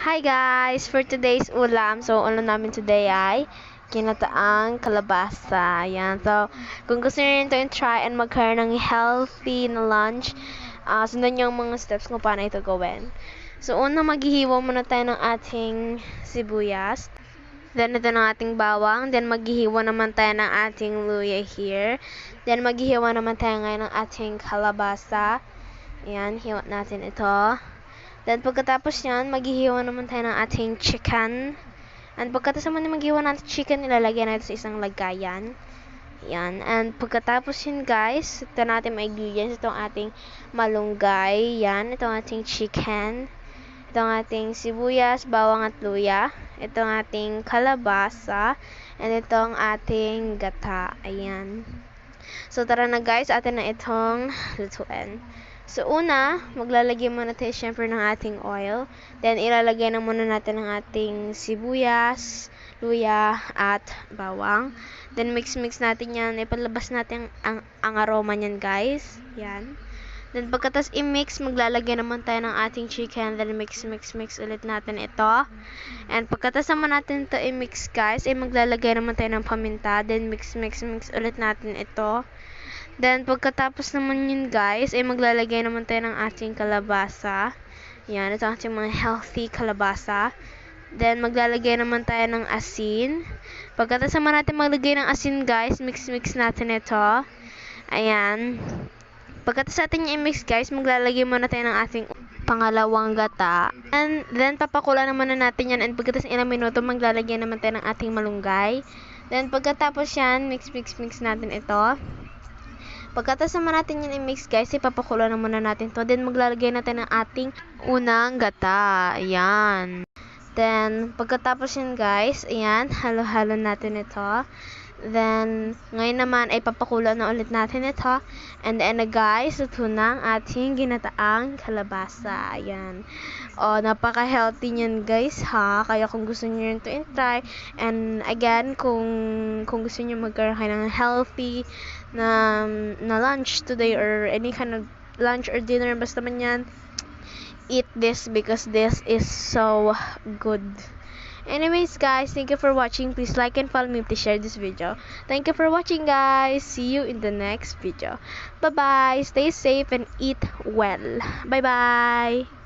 Hi guys! For today's ulam, ulam namin today ay kinataang kalabasa. Ayan. So, kung gusto niyo ito try and magkaroon ng healthy na lunch, sundan niyo ang mga steps kung paano ito gawin. So, una maghihiwa muna tayo ng ating sibuyas. Then, ito ng ating bawang. Then, maghihiwa naman tayo ng ating luya here. Then, maghihiwa naman tayo ngayon ng ating kalabasa. Ayan, hiwa natin ito. Then, pagkatapos yan, maghihiwa naman tayo ng ating chicken. And pagkatapos naman maghiwa natin chicken, ilalagay natin sa isang lagayan. Yan. And pagkatapos yun, guys, ito natin may ingredients. Itong ating malunggay. Yan. Itong ating chicken. Itong ating sibuyas, bawang at luya. Itong ating kalabasa. And itong ating gata. Ayan. So, tara na guys, atin na itong lutuin. So, una, maglalagay muna tayo syempre ng ating oil. Then, ilalagay na muna natin ang ating sibuyas, luya, at bawang. Then, mix-mix natin yan. Ipalabas natin ang aroma niyan, guys. Yan. Then, pagkatas i-mix, maglalagay naman tayo ng ating chicken. Then, mix ulit natin ito. And pagkatas naman natin ito i-mix, guys, maglalagay naman tayo ng paminta. Then, mix ulit natin ito. Then, pagkatapos naman yun, guys, maglalagay naman tayo ng ating kalabasa. Yan, ito ang ating mga healthy kalabasa. Then, maglalagay naman tayo ng asin. Pagkatapos naman natin maglagay ng asin, guys, mix natin ito. Ayan. Pagkatapos natin i-mix, guys, maglalagay muna tayo ng ating pangalawang gata. And then, papakulan naman na natin yan. And pagkatapos ilang minuto, maglalagay naman tayo ng ating malunggay. Then, pagkatapos yan, mix natin ito. Pagkatapos naman natin yung i-mix, guys, ipapakulo na muna natin to. Then, maglalagay natin ng ating unang gata. Ayan. Then, pagkatapos yun, guys, ayan, halo-halo natin ito. Then, ngayon naman ay papakulo na ulit natin ito. And then, guys, ito na ang ating ginataang kalabasa. Ayan. O, napaka-healthy niyan, guys, ha? Kaya kung gusto niyo ito try. And again, kung gusto niyo magkaroon kayo ng healthy na lunch today or any kind of lunch or dinner, basta man yan, eat this because this is so good. Anyways, guys, thank you for watching. Please like and follow me. Please share this video. Thank you for watching, guys. See you in the next video. Bye-bye. Stay safe and eat well. Bye-bye.